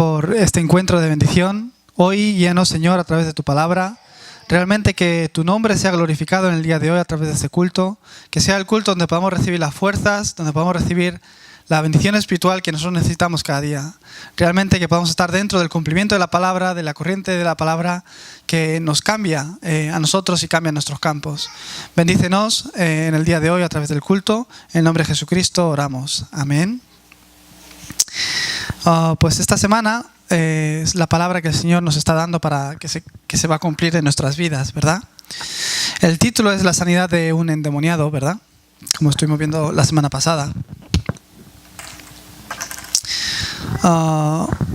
por este encuentro de bendición. Hoy lleno, Señor, a través de tu palabra. Realmente que tu nombre sea glorificado en el día de hoy a través de este culto. Que sea el culto donde podamos recibir las fuerzas, donde podamos recibir la bendición espiritual que nosotros necesitamos cada día. Realmente que podamos estar dentro del cumplimiento de la palabra, de la corriente de la palabra que nos cambia a nosotros y cambia nuestros campos. Bendícenos en el día de hoy a través del culto. En el nombre de Jesucristo oramos. Amén. Pues esta semana es la palabra que el Señor nos está dando para que se va a cumplir en nuestras vidas, ¿verdad? El título es la sanidad de un endemoniado, ¿verdad? Como estuvimos viendo la semana pasada.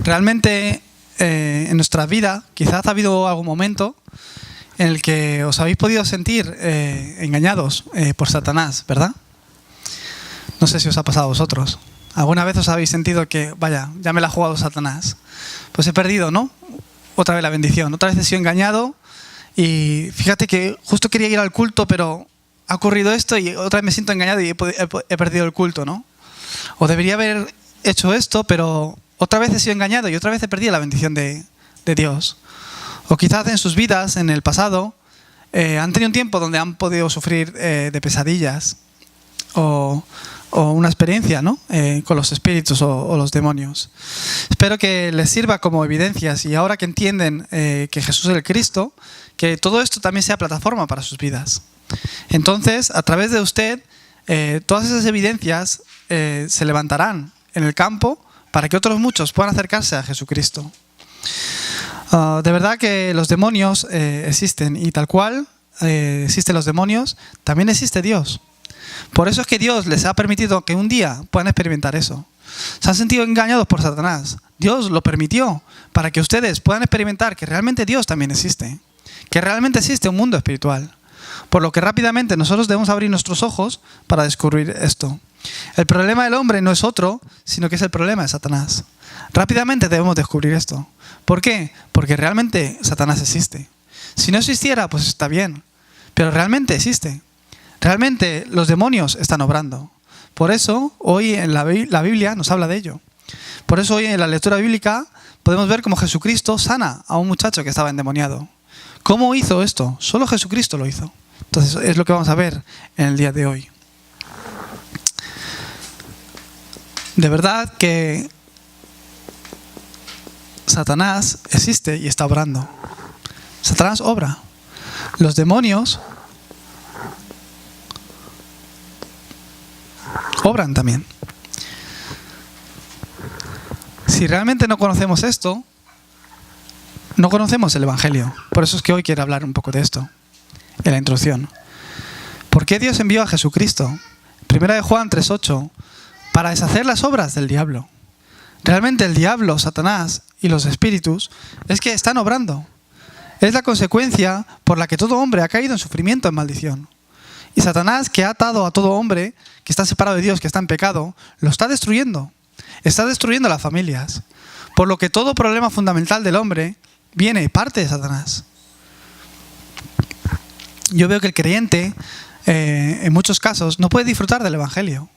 Realmente en nuestra vida quizás ha habido algún momento en el que os habéis podido sentir engañados por Satanás, ¿verdad? No sé si os ha pasado a vosotros. ¿Alguna vez os habéis sentido que, vaya, ya me la ha jugado Satanás? Pues he perdido, ¿no? Otra vez la bendición. Otra vez he sido engañado y fíjate que justo quería ir al culto, pero ha ocurrido esto y otra vez me siento engañado y he perdido el culto, ¿no? O debería haber hecho esto, pero otra vez he sido engañado y otra vez he perdido la bendición de Dios. O quizás en sus vidas, en el pasado, han tenido un tiempo donde han podido sufrir de pesadillas o una experiencia, ¿no? Con los espíritus o los demonios. Espero que les sirva como evidencias y ahora que entienden que Jesús es el Cristo, que todo esto también sea plataforma para sus vidas. Entonces, a través de usted, todas esas evidencias se levantarán en el campo para que otros muchos puedan acercarse a Jesucristo. De verdad que los demonios existen y tal cual existen los demonios, también existe Dios. Por eso es que Dios les ha permitido que un día puedan experimentar eso. Se han sentido engañados por Satanás. Dios lo permitió para que ustedes puedan experimentar que realmente Dios también existe. Que realmente existe un mundo espiritual. Por lo que rápidamente nosotros debemos abrir nuestros ojos para descubrir esto. El problema del hombre no es otro, sino que es el problema de Satanás. Rápidamente debemos descubrir esto. ¿Por qué? Porque realmente Satanás existe. Si no existiera, pues está bien. Pero realmente existe. Realmente los demonios están obrando. Por eso hoy en la Biblia nos habla de ello. Por eso hoy en la lectura bíblica podemos ver cómo Jesucristo sana a un muchacho que estaba endemoniado. ¿Cómo hizo esto? Solo Jesucristo lo hizo. Entonces es lo que vamos a ver en el día de hoy. De verdad que Satanás existe y está obrando. Satanás obra. Los demonios obran también. Si realmente no conocemos esto, no conocemos el Evangelio. Por eso es que hoy quiero hablar un poco de esto, en la introducción. ¿Por qué Dios envió a Jesucristo? 1 Juan 3:8, para deshacer las obras del diablo. Realmente el diablo, Satanás y los espíritus es que están obrando. Es la consecuencia por la que todo hombre ha caído en sufrimiento, en maldición. Y Satanás, que ha atado a todo hombre que está separado de Dios, que está en pecado, lo está destruyendo. Está destruyendo las familias. Por lo que todo problema fundamental del hombre viene y parte de Satanás. Yo veo que el creyente, en muchos casos, no puede disfrutar del Evangelio.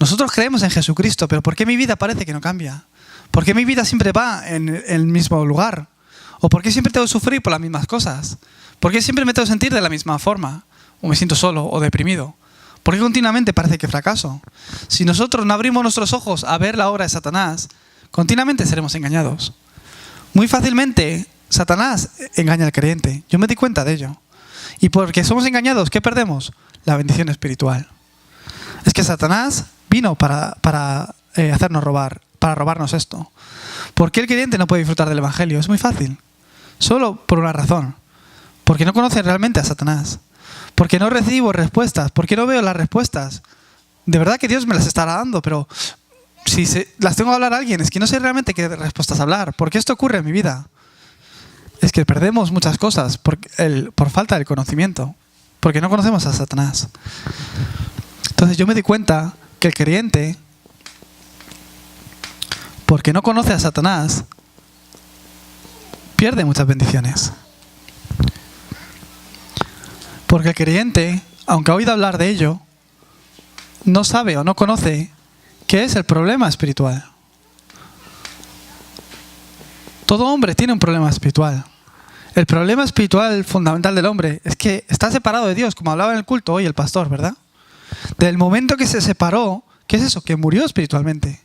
Nosotros creemos en Jesucristo, pero ¿por qué mi vida parece que no cambia? ¿Por qué mi vida siempre va en el mismo lugar? ¿O por qué siempre tengo que sufrir por las mismas cosas? ¿Por qué siempre me tengo que sentir de la misma forma? ¿O me siento solo o deprimido? ¿Por qué continuamente parece que fracaso? Si nosotros no abrimos nuestros ojos a ver la obra de Satanás, continuamente seremos engañados. Muy fácilmente Satanás engaña al creyente. Yo me di cuenta de ello. Y porque somos engañados, ¿qué perdemos? La bendición espiritual. Es que Satanás vino para hacernos robar, para robarnos esto. ¿Por qué el creyente no puede disfrutar del Evangelio? Es muy fácil. Solo por una razón. Porque no conoce realmente a Satanás. Porque no recibo respuestas. Porque no veo las respuestas. De verdad que Dios me las estará dando, pero si las tengo que hablar a alguien, es que no sé realmente qué respuestas hablar. ¿Por qué esto ocurre en mi vida? Es que perdemos muchas cosas por falta del conocimiento. Porque no conocemos a Satanás. Entonces yo me di cuenta que el creyente, porque no conoce a Satanás, pierde muchas bendiciones. Porque el creyente, aunque ha oído hablar de ello, no sabe o no conoce qué es el problema espiritual. Todo hombre tiene un problema espiritual. El problema espiritual fundamental del hombre es que está separado de Dios, como hablaba en el culto hoy el pastor, ¿verdad? Del momento que se separó, ¿qué es eso? Que murió espiritualmente.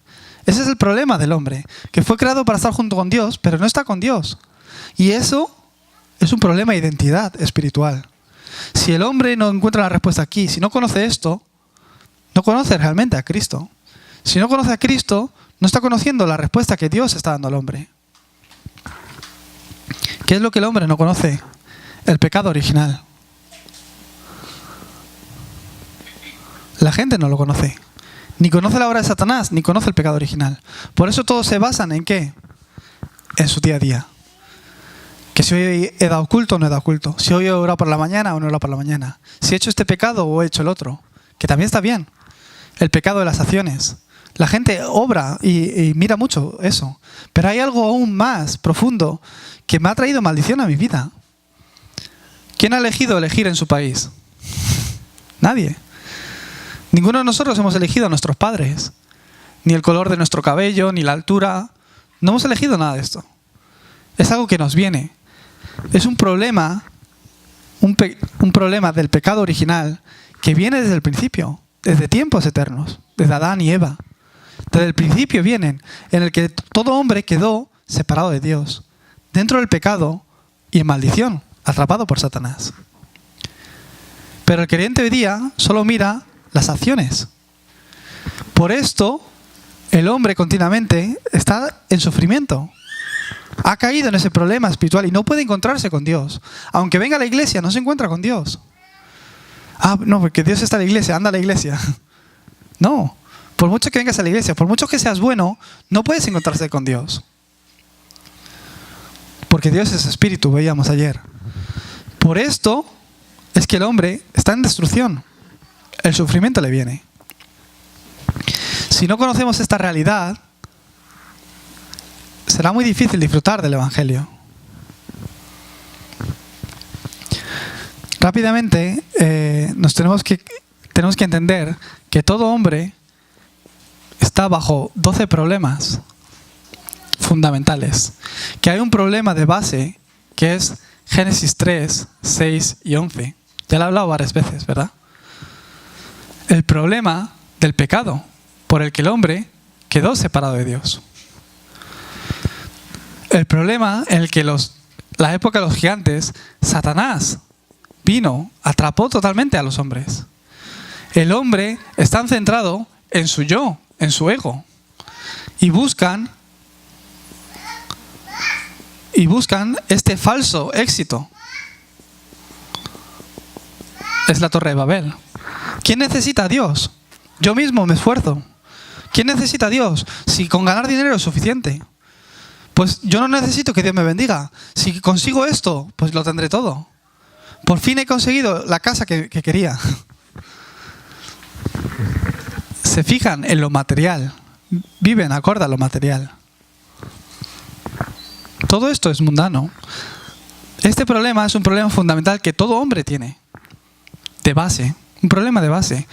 Ese es el problema del hombre, que fue creado para estar junto con Dios, pero no está con Dios. Y eso es un problema de identidad espiritual. Si el hombre no encuentra la respuesta aquí, si no conoce esto, no conoce realmente a Cristo. Si no conoce a Cristo, no está conociendo la respuesta que Dios está dando al hombre. ¿Qué es lo que el hombre no conoce? El pecado original. La gente no lo conoce. Ni conoce la obra de Satanás, ni conoce el pecado original. Por eso todos se basan en ¿qué? En su día a día. Que si hoy he dado culto o no he dado culto. Si hoy he orado por la mañana o no he orado por la mañana. Si he hecho este pecado o he hecho el otro. Que también está bien. El pecado de las acciones. La gente obra y mira mucho eso. Pero hay algo aún más profundo que me ha traído maldición a mi vida. ¿Quién ha elegido elegir en su país? Nadie. Ninguno de nosotros hemos elegido a nuestros padres. Ni el color de nuestro cabello, ni la altura. No hemos elegido nada de esto. Es algo que nos viene. Es un problema, un problema del pecado original que viene desde el principio, desde tiempos eternos, desde Adán y Eva. Desde el principio vienen, en el que todo hombre quedó separado de Dios, dentro del pecado y en maldición, atrapado por Satanás. Pero el creyente hoy día solo mira las acciones. Por esto, el hombre continuamente está en sufrimiento. Ha caído en ese problema espiritual y no puede encontrarse con Dios. Aunque venga a la iglesia, no se encuentra con Dios. Ah, no, porque Dios está en la iglesia, anda a la iglesia. No, por mucho que vengas a la iglesia, por mucho que seas bueno, no puedes encontrarse con Dios. Porque Dios es espíritu, veíamos ayer. Por esto es que el hombre está en destrucción. El sufrimiento le viene. Si no conocemos esta realidad, será muy difícil disfrutar del Evangelio. Rápidamente, tenemos que entender que todo hombre está bajo 12 problemas fundamentales. Que hay un problema de base que es Génesis 3, 6 y 11. Ya lo he hablado varias veces, ¿verdad? El problema del pecado por el que el hombre quedó separado de Dios. El problema en el que la época de los gigantes, Satanás vino, atrapó totalmente a los hombres. El hombre está centrado en su yo, en su ego. Y buscan este falso éxito. Es la Torre de Babel. ¿Quién necesita a Dios? Yo mismo me esfuerzo. ¿Quién necesita a Dios? Si con ganar dinero es suficiente. Pues yo no necesito que Dios me bendiga. Si consigo esto, pues lo tendré todo. Por fin he conseguido la casa que quería. Se fijan en lo material. Viven acorde a lo material. Todo esto es mundano. Este problema es un problema fundamental que todo hombre tiene. De base. Un problema de base.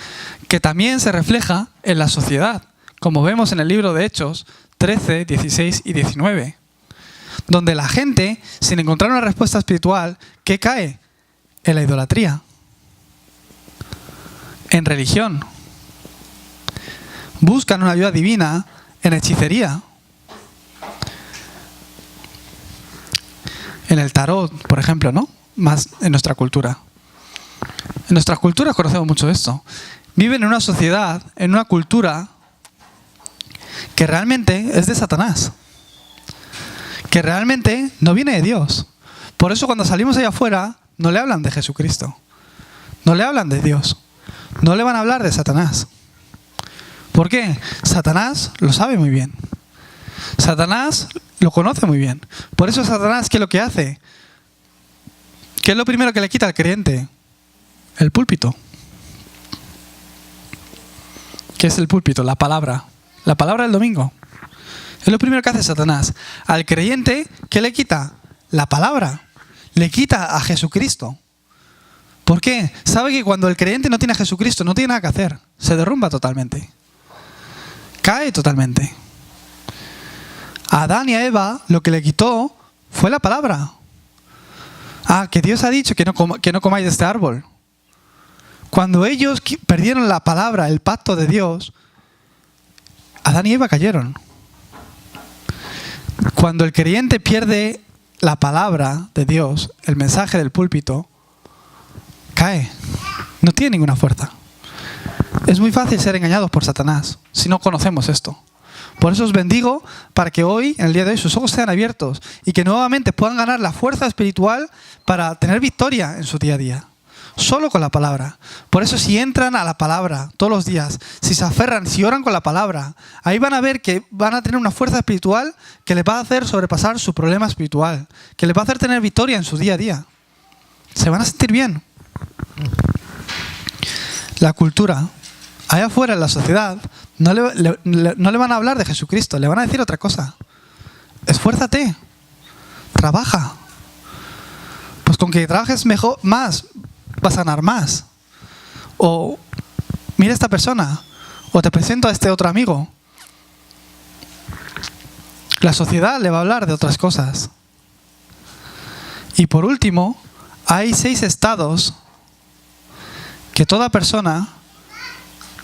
Que también se refleja en la sociedad. Como vemos en el libro de Hechos 13, 16 y 19. Donde la gente, sin encontrar una respuesta espiritual, ¿qué cae? En la idolatría. En religión. Buscan una ayuda divina en hechicería. En el tarot, por ejemplo, ¿no? Más en nuestra cultura. En nuestras culturas conocemos mucho esto. Viven en una sociedad, en una cultura que realmente es de Satanás. Que realmente no viene de Dios. Por eso cuando salimos allá afuera, no le hablan de Jesucristo. No le hablan de Dios. No le van a hablar de Satanás. ¿Por qué? Satanás lo sabe muy bien. Satanás lo conoce muy bien. Por eso Satanás, ¿qué es lo que hace? ¿Qué es lo primero que le quita al creyente? El púlpito. ¿Qué es el púlpito? La palabra. La palabra del domingo. Es lo primero que hace Satanás. Al creyente, ¿qué le quita? La palabra. Le quita a Jesucristo. ¿Por qué? Sabe que cuando el creyente no tiene a Jesucristo, no tiene nada que hacer. Se derrumba totalmente. Cae totalmente. A Adán y a Eva lo que le quitó fue la palabra. Que Dios ha dicho que no comáis de este árbol. Cuando ellos perdieron la palabra, el pacto de Dios, Adán y Eva cayeron. Cuando el creyente pierde la palabra de Dios, el mensaje del púlpito, cae. No tiene ninguna fuerza. Es muy fácil ser engañados por Satanás si no conocemos esto. Por eso os bendigo para que hoy, en el día de hoy, sus ojos sean abiertos y que nuevamente puedan ganar la fuerza espiritual para tener victoria en su día a día. Solo con la palabra. Por eso si entran a la palabra todos los días, si se aferran, si oran con la palabra, ahí van a ver que van a tener una fuerza espiritual que les va a hacer sobrepasar su problema espiritual, que les va a hacer tener victoria en su día a día. Se van a sentir bien. La cultura, allá afuera en la sociedad, no le van a hablar de Jesucristo, le van a decir otra cosa. Esfuérzate, trabaja. Pues con que trabajes mejor, más, vas a ganar más. O mira a esta persona, o te presento a este otro amigo. La sociedad le va a hablar de otras cosas. Y por último, hay 6 estados que toda persona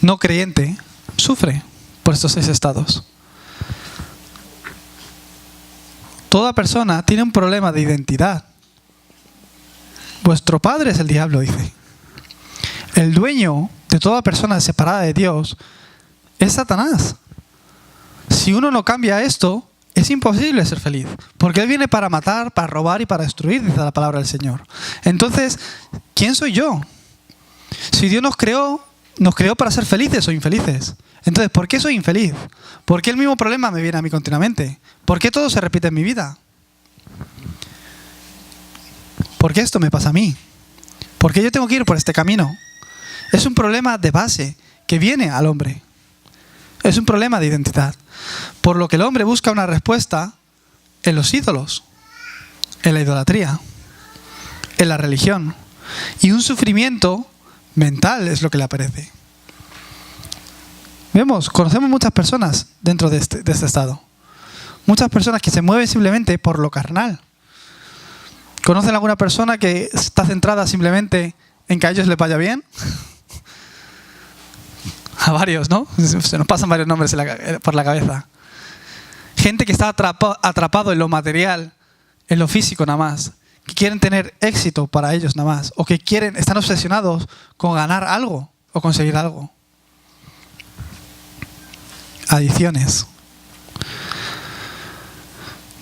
no creyente sufre por estos 6 estados. Toda persona tiene un problema de identidad. Vuestro padre es el diablo, dice. El dueño de toda persona separada de Dios es Satanás. Si uno no cambia esto, es imposible ser feliz. Porque él viene para matar, para robar y para destruir, dice la palabra del Señor. Entonces, ¿quién soy yo? Si Dios nos creó para ser felices o infelices. Entonces, ¿por qué soy infeliz? ¿Por qué el mismo problema me viene a mí continuamente? ¿Por qué todo se repite en mi vida? ¿Por qué esto me pasa a mí? ¿Por qué yo tengo que ir por este camino? Es un problema de base que viene al hombre. Es un problema de identidad. Por lo que el hombre busca una respuesta en los ídolos, en la idolatría, en la religión. Y un sufrimiento mental es lo que le aparece. Conocemos muchas personas dentro de este estado. Muchas personas que se mueven simplemente por lo carnal. ¿Conocen alguna persona que está centrada simplemente en que a ellos les vaya bien? A varios, ¿no? Se nos pasan varios nombres por la cabeza. Gente que está atrapado en lo material, en lo físico nada más. Que quieren tener éxito para ellos nada más. O que están obsesionados con ganar algo o conseguir algo. Adicciones.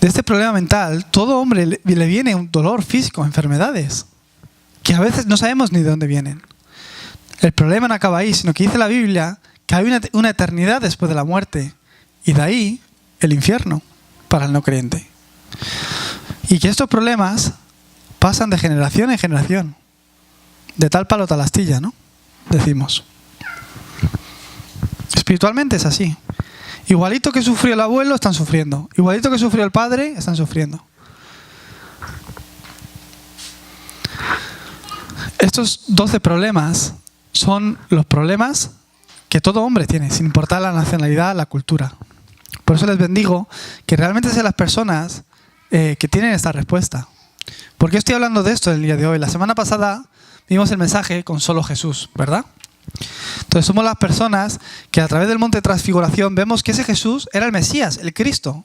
De este problema mental, todo hombre le viene un dolor físico, enfermedades, que a veces no sabemos ni de dónde vienen. El problema no acaba ahí, sino que dice la Biblia que hay una eternidad después de la muerte, y de ahí el infierno para el no creyente. Y que estos problemas pasan de generación en generación, de tal palo tal astilla, ¿no? Decimos. Espiritualmente es así. Igualito que sufrió el abuelo, están sufriendo. Igualito que sufrió el padre, están sufriendo. Estos 12 problemas son los problemas que todo hombre tiene, sin importar la nacionalidad, la cultura. Por eso les bendigo que realmente sean las personas que tienen esta respuesta. ¿Por qué estoy hablando de esto el día de hoy? La semana pasada vimos el mensaje con solo Jesús, ¿verdad? Entonces somos las personas que a través del monte de transfiguración vemos que ese Jesús era el Mesías, el Cristo,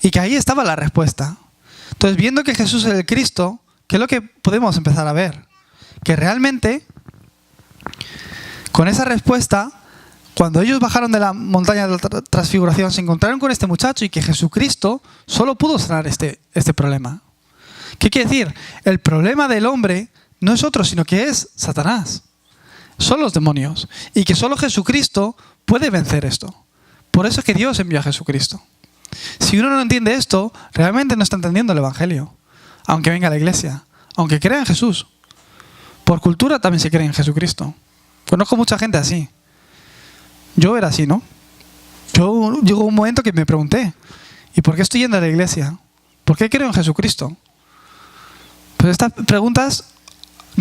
y que ahí estaba la respuesta. Entonces, viendo que Jesús es el Cristo, ¿qué es lo que podemos empezar a ver? Que realmente, con esa respuesta, cuando ellos bajaron de la montaña de la transfiguración, se encontraron con este muchacho y que Jesucristo solo pudo sanar este problema. ¿Qué quiere decir? El problema del hombre no es otro, sino que es Satanás. Son los demonios. Y que solo Jesucristo puede vencer esto. Por eso es que Dios envió a Jesucristo. Si uno no entiende esto, realmente no está entendiendo el Evangelio. Aunque venga a la iglesia. Aunque crea en Jesús. Por cultura también se cree en Jesucristo. Conozco mucha gente así. Yo era así, ¿no? Llegó un momento que me pregunté, ¿y por qué estoy yendo a la iglesia? ¿Por qué creo en Jesucristo? Pues estas preguntas,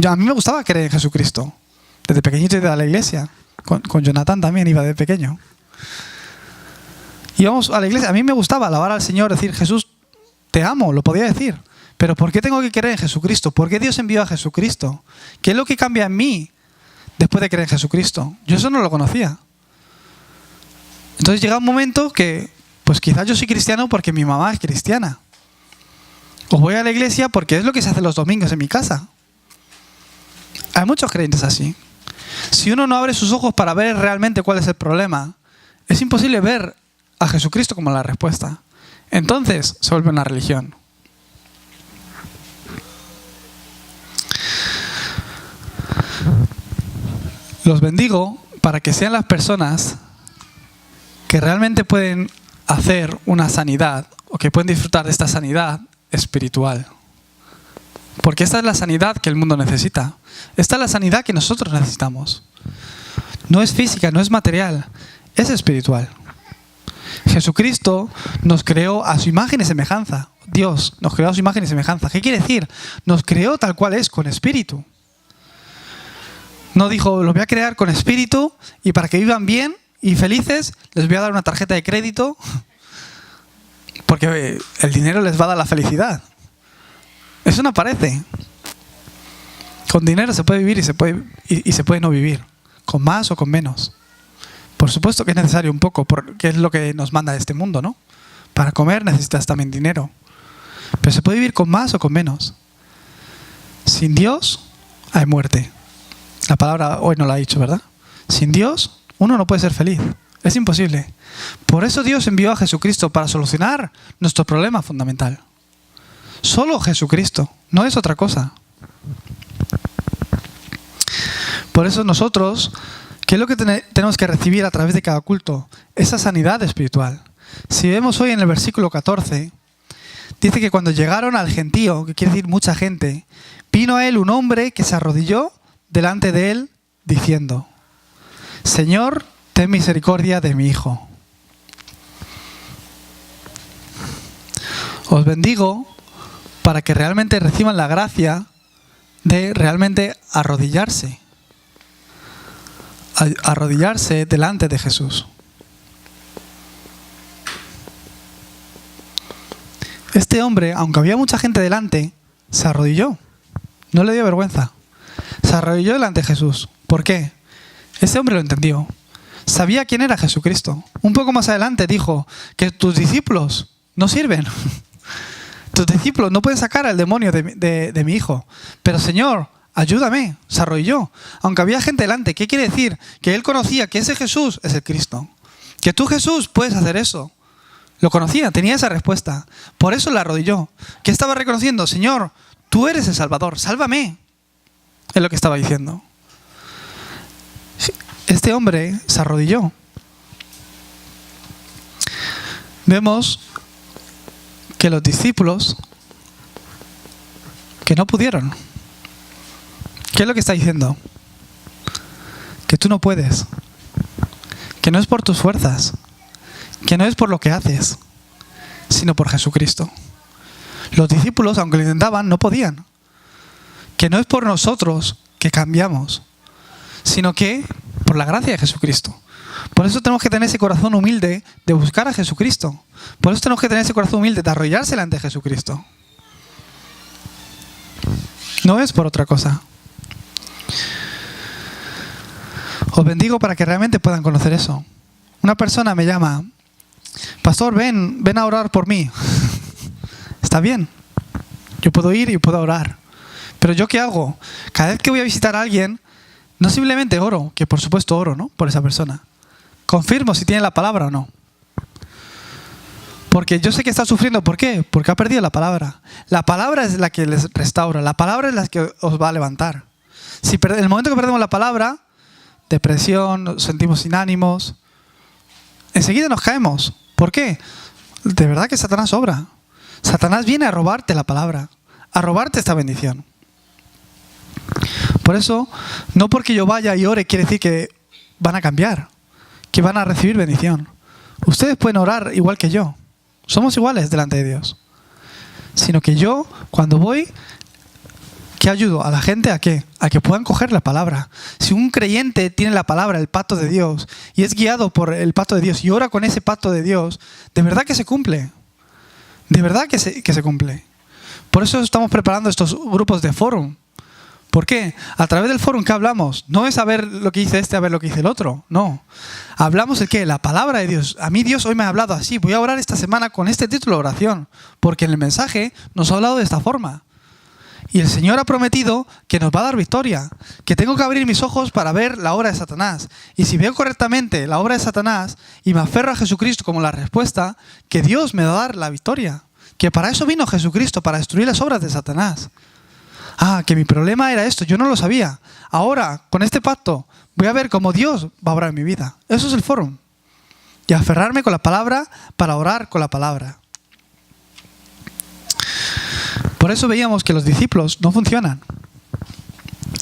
a mí me gustaba creer en Jesucristo. Desde pequeñito iba a la iglesia. Con Jonathan también iba de pequeño. Íbamos a la iglesia. A mí me gustaba alabar al Señor, decir, Jesús, te amo, lo podía decir. Pero ¿por qué tengo que creer en Jesucristo? ¿Por qué Dios envió a Jesucristo? ¿Qué es lo que cambia en mí después de creer en Jesucristo? Yo eso no lo conocía. Entonces llega un momento que, pues quizás yo soy cristiano porque mi mamá es cristiana. O voy a la iglesia porque es lo que se hace los domingos en mi casa. Hay muchos creyentes así. Si uno no abre sus ojos para ver realmente cuál es el problema, es imposible ver a Jesucristo como la respuesta. Entonces se vuelve una religión. Los bendigo para que sean las personas que realmente pueden hacer una sanidad o que pueden disfrutar de esta sanidad espiritual. Porque esta es la sanidad que el mundo necesita. Esta es la sanidad que nosotros necesitamos. No es física, no es material, es espiritual. Jesucristo nos creó a su imagen y semejanza. Dios nos creó a su imagen y semejanza. ¿Qué quiere decir? Nos creó tal cual es, con espíritu. No dijo, los voy a crear con espíritu y para que vivan bien y felices les voy a dar una tarjeta de crédito porque el dinero les va a dar la felicidad. Eso no aparece. Con dinero se puede vivir y se puede no vivir. Con más o con menos. Por supuesto que es necesario un poco, porque es lo que nos manda este mundo, ¿no? Para comer necesitas también dinero. Pero se puede vivir con más o con menos. Sin Dios hay muerte. La palabra hoy no la ha dicho, ¿verdad? Sin Dios uno no puede ser feliz. Es imposible. Por eso Dios envió a Jesucristo para solucionar nuestro problema fundamental. Solo Jesucristo, no es otra cosa. Por eso nosotros, ¿qué es lo que tenemos que recibir a través de cada culto? Esa sanidad espiritual. Si vemos hoy en el versículo 14, dice que cuando llegaron al gentío, que quiere decir mucha gente, vino a él un hombre que se arrodilló delante de él diciendo, Señor, ten misericordia de mi hijo. Os bendigo para que realmente reciban la gracia de realmente arrodillarse delante de Jesús. Este hombre, aunque había mucha gente delante, se arrodilló. No le dio vergüenza. Se arrodilló delante de Jesús. ¿Por qué? Ese hombre lo entendió. Sabía quién era Jesucristo. Un poco más adelante dijo que tus discípulos no sirven. Tus discípulos no pueden sacar al demonio de mi hijo. Pero Señor, ayúdame. Se arrodilló. Aunque había gente delante. ¿Qué quiere decir? Que él conocía que ese Jesús es el Cristo. Que tú, Jesús, puedes hacer eso. Lo conocía, tenía esa respuesta. Por eso le arrodilló. ¿Qué estaba reconociendo? Señor, tú eres el Salvador. Sálvame. Es lo que estaba diciendo. Este hombre se arrodilló. Vemos que los discípulos que no pudieron. ¿Qué es lo que está diciendo? Que tú no puedes. Que no es por tus fuerzas. Que no es por lo que haces, sino por Jesucristo. Los discípulos, aunque lo intentaban, no podían. Que no es por nosotros que cambiamos, sino que por la gracia de Jesucristo. Por eso tenemos que tener ese corazón humilde de buscar a Jesucristo. Por eso tenemos que tener ese corazón humilde de arrodillarse delante de Jesucristo. No es por otra cosa. Os bendigo para que realmente puedan conocer eso. Una persona me llama, pastor, ven a orar por mí. Está bien. Yo puedo ir y puedo orar. Pero ¿yo qué hago? Cada vez que voy a visitar a alguien, no simplemente oro, que por supuesto oro, ¿no? Por esa persona. Confirmo si tiene la palabra o no. Porque yo sé que está sufriendo. ¿Por qué? Porque ha perdido la palabra. La palabra es la que les restaura. La palabra es la que os va a levantar. Si en el momento que perdemos la palabra, depresión, nos sentimos sin ánimos, enseguida nos caemos. ¿Por qué? De verdad que Satanás obra. Satanás viene a robarte la palabra, a robarte esta bendición. Por eso, no porque yo vaya y ore quiere decir que van a cambiar, que van a recibir bendición. Ustedes pueden orar igual que yo. Somos iguales delante de Dios. Sino que yo, cuando voy, ¿Qué ayudo? ¿A la gente a qué? A que puedan coger la palabra. Si un creyente tiene la palabra, el pacto de Dios, y es guiado por el pacto de Dios y ora con ese pacto de Dios, de verdad que se cumple. De verdad que se cumple. Por eso estamos preparando estos grupos de fórum. ¿Por qué? A través del fórum, ¿qué hablamos? No es a ver lo que dice este, a ver lo que dice el otro. No. Hablamos de qué? La palabra de Dios. A mí Dios hoy me ha hablado así. Voy a orar esta semana con este título de oración. Porque en el mensaje nos ha hablado de esta forma. Y el Señor ha prometido que nos va a dar victoria. Que tengo que abrir mis ojos para ver la obra de Satanás. Y si veo correctamente la obra de Satanás y me aferro a Jesucristo como la respuesta, que Dios me va a dar la victoria. Que para eso vino Jesucristo, para destruir las obras de Satanás. Ah, que mi problema era esto, yo no lo sabía. Ahora, con este pacto, voy a ver cómo Dios va a obrar en mi vida. Eso es el fórum. Y aferrarme con la palabra para orar con la palabra. Por eso veíamos que los discípulos no funcionan.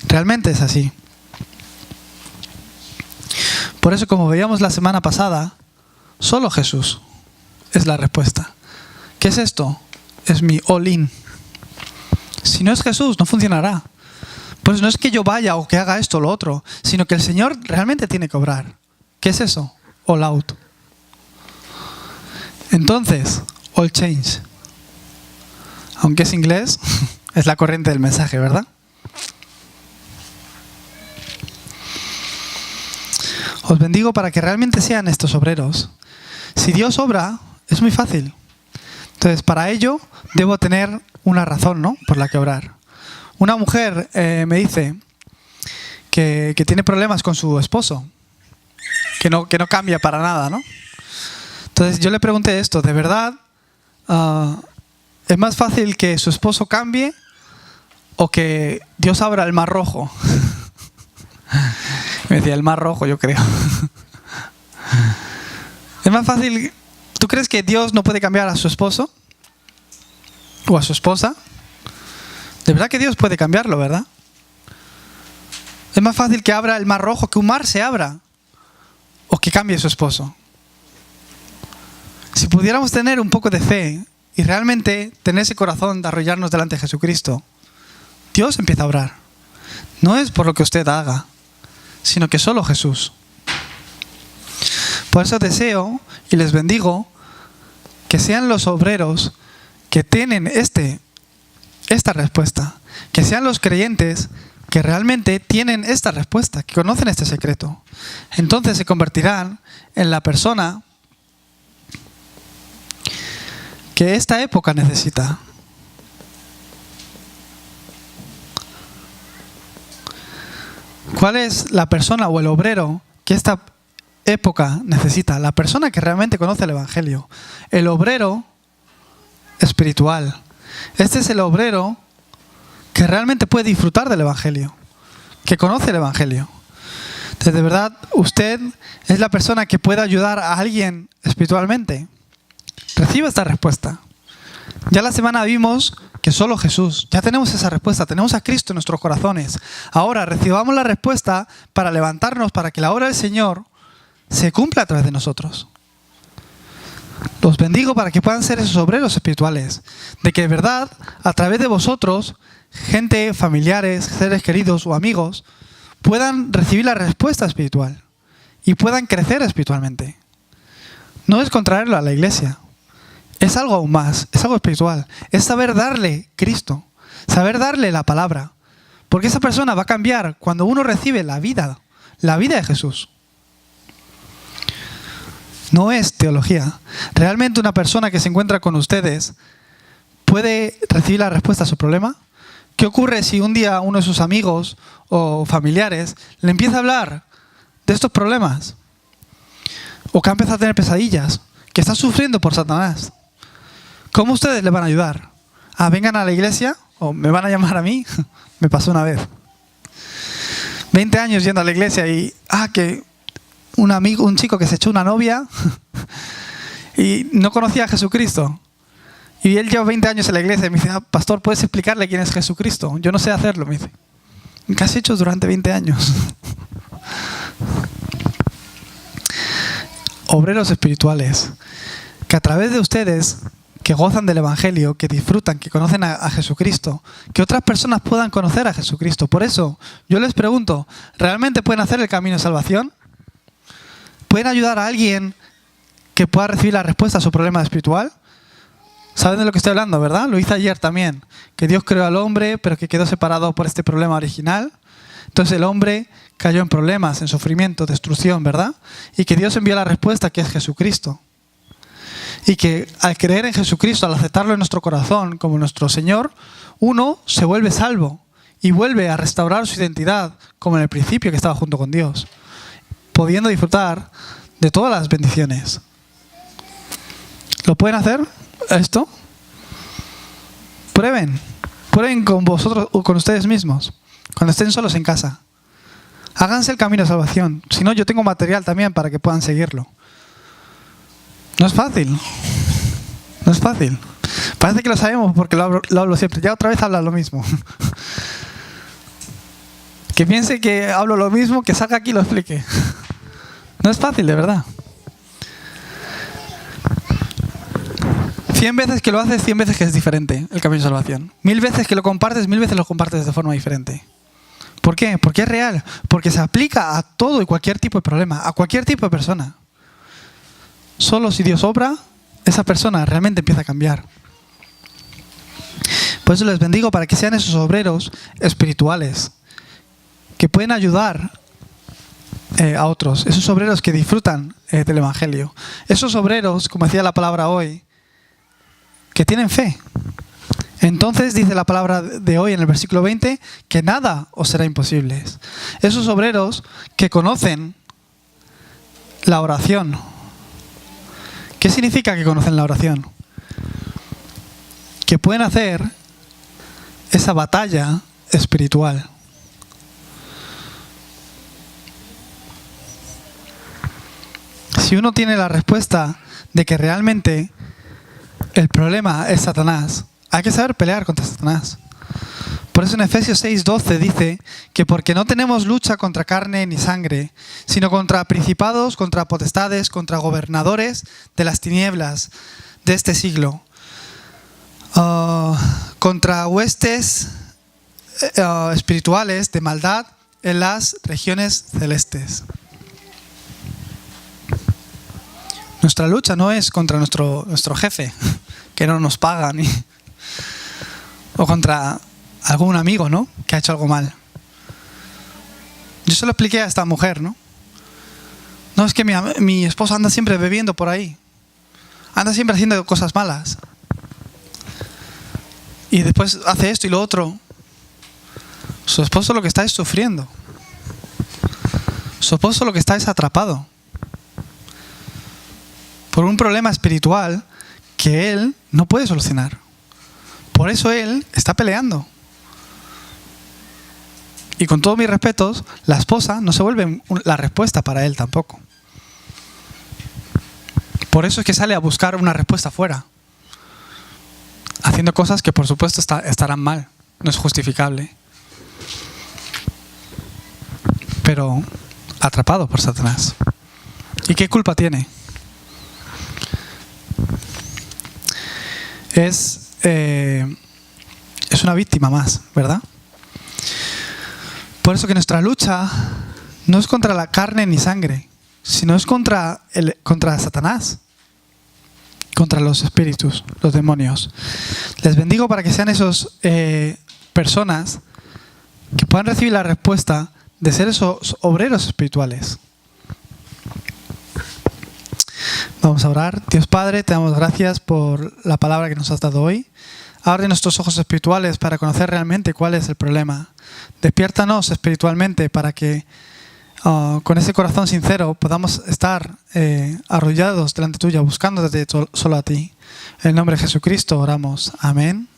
Realmente es así. Por eso, como veíamos la semana pasada, solo Jesús es la respuesta. ¿Qué es esto? Es mi all-in. Si no es Jesús, no funcionará. Pues no es que yo vaya o que haga esto o lo otro, sino que el Señor realmente tiene que obrar. ¿Qué es eso? All out. Entonces, all change. Aunque es inglés, es la corriente del mensaje, ¿verdad? Os bendigo para que realmente sean estos obreros. Si Dios obra, es muy fácil. Entonces, para ello, debo tener una razón, ¿no?, por la que orar. Una mujer me dice que tiene problemas con su esposo, que no cambia para nada, ¿no? Entonces yo le pregunté esto, ¿de verdad es más fácil que su esposo cambie o que Dios abra el mar rojo? Me decía, el mar rojo, yo creo. Es más fácil. ¿Tú crees que Dios no puede cambiar a su esposo? ¿O a su esposa? De verdad que Dios puede cambiarlo, ¿verdad? Es más fácil que abra el mar rojo, que un mar se abra, o que cambie su esposo. Si pudiéramos tener un poco de fe y realmente tener ese corazón de arrodillarnos delante de Jesucristo, Dios empieza a obrar. No es por lo que usted haga, sino que solo Jesús. Por eso deseo y les bendigo que sean los obreros que tienen esta respuesta, que sean los creyentes que realmente tienen esta respuesta, que conocen este secreto. Entonces se convertirán en la persona que esta época necesita. ¿Cuál es la persona o el obrero que esta época necesita? La persona que realmente conoce el Evangelio. El obrero espiritual. Este es el obrero que realmente puede disfrutar del Evangelio, que conoce el Evangelio. Entonces, de verdad, usted es la persona que puede ayudar a alguien espiritualmente. Reciba esta respuesta. Ya la semana vimos que solo Jesús. Ya tenemos esa respuesta. Tenemos a Cristo en nuestros corazones. Ahora recibamos la respuesta para levantarnos, para que la obra del Señor se cumpla a través de nosotros. Los bendigo para que puedan ser esos obreros espirituales. De que de verdad, a través de vosotros, gente, familiares, seres queridos o amigos, puedan recibir la respuesta espiritual y puedan crecer espiritualmente. No es contraerlo a la iglesia. Es algo aún más, es algo espiritual. Es saber darle Cristo, saber darle la palabra. Porque esa persona va a cambiar cuando uno recibe la vida de Jesús. No es teología. Realmente una persona que se encuentra con ustedes puede recibir la respuesta a su problema. ¿Qué ocurre si un día uno de sus amigos o familiares le empieza a hablar de estos problemas? O que ha empezado a tener pesadillas, que está sufriendo por Satanás. ¿Cómo ustedes le van a ayudar? Vengan a la iglesia o me van a llamar a mí. Me pasó una vez. 20 años yendo a la iglesia y que un chico que se echó una novia y no conocía a Jesucristo. Y él lleva 20 años en la iglesia y me dice, pastor, ¿puedes explicarle quién es Jesucristo? Yo no sé hacerlo, me dice. ¿Qué has hecho durante 20 años? Obreros espirituales, que a través de ustedes que gozan del Evangelio, que disfrutan, que conocen a Jesucristo, que otras personas puedan conocer a Jesucristo. Por eso, yo les pregunto, ¿realmente pueden hacer el camino de salvación? ¿Pueden ayudar a alguien que pueda recibir la respuesta a su problema espiritual? ¿Saben de lo que estoy hablando, verdad? Lo hice ayer también, que Dios creó al hombre, pero que quedó separado por este problema original. Entonces el hombre cayó en problemas, en sufrimiento, destrucción, ¿verdad? Y que Dios envió la respuesta, que es Jesucristo. Y que al creer en Jesucristo, al aceptarlo en nuestro corazón como nuestro Señor, uno se vuelve salvo y vuelve a restaurar su identidad como en el principio que estaba junto con Dios, pudiendo disfrutar de todas las bendiciones. ¿Lo pueden hacer esto? Prueben con vosotros o con ustedes mismos, cuando estén solos en casa. Háganse el camino de salvación. Si no, yo tengo material también para que puedan seguirlo. No es fácil. No es fácil. Parece que lo sabemos porque lo hablo siempre. Ya otra vez habla lo mismo. Que piense que hablo lo mismo, que salga aquí y lo explique. No es fácil, de verdad. 100 veces que lo haces, 100 veces que es diferente el camino de salvación. 1000 veces que lo compartes, 1000 veces lo compartes de forma diferente. ¿Por qué? Porque es real. Porque se aplica a todo y cualquier tipo de problema, a cualquier tipo de persona. Solo si Dios obra, esa persona realmente empieza a cambiar. Por eso les bendigo para que sean esos obreros espirituales que pueden ayudar a otros. Esos obreros que disfrutan del Evangelio. Esos obreros, como decía la palabra hoy, que tienen fe. Entonces dice la palabra de hoy en el versículo 20 que nada os será imposible. Esos obreros que conocen la oración. ¿Qué significa que conocen la oración? Que pueden hacer esa batalla espiritual. Si uno tiene la respuesta de que realmente el problema es Satanás, hay que saber pelear contra Satanás. Por eso en Efesios 6:12 dice que porque no tenemos lucha contra carne ni sangre, sino contra principados, contra potestades, contra gobernadores de las tinieblas de este siglo, contra huestes espirituales de maldad en las regiones celestes. Nuestra lucha no es contra nuestro jefe, que no nos paga, o contra algún amigo, ¿no?, que ha hecho algo mal. Yo se lo expliqué a esta mujer, ¿no? No, es que mi esposo anda siempre bebiendo por ahí. Anda siempre haciendo cosas malas. Y después hace esto y lo otro. Su esposo lo que está es sufriendo. Su esposo lo que está es atrapado por un problema espiritual que él no puede solucionar. Por eso él está peleando. Y con todos mis respetos, la esposa no se vuelve la respuesta para él tampoco. Por eso es que sale a buscar una respuesta fuera, haciendo cosas que por supuesto estarán mal, no es justificable. Pero atrapado por Satanás. ¿Y qué culpa tiene? Es una víctima más, ¿verdad? Por eso que nuestra lucha no es contra la carne ni sangre, sino es contra Satanás, contra los espíritus, los demonios. Les bendigo para que sean esos personas que puedan recibir la respuesta de ser esos obreros espirituales. Vamos a orar. Dios Padre, te damos gracias por la palabra que nos has dado hoy. Abre nuestros ojos espirituales para conocer realmente cuál es el problema. Despiértanos espiritualmente para que con ese corazón sincero podamos estar arrollados delante tuya, buscándote solo a ti. En el nombre de Jesucristo oramos. Amén.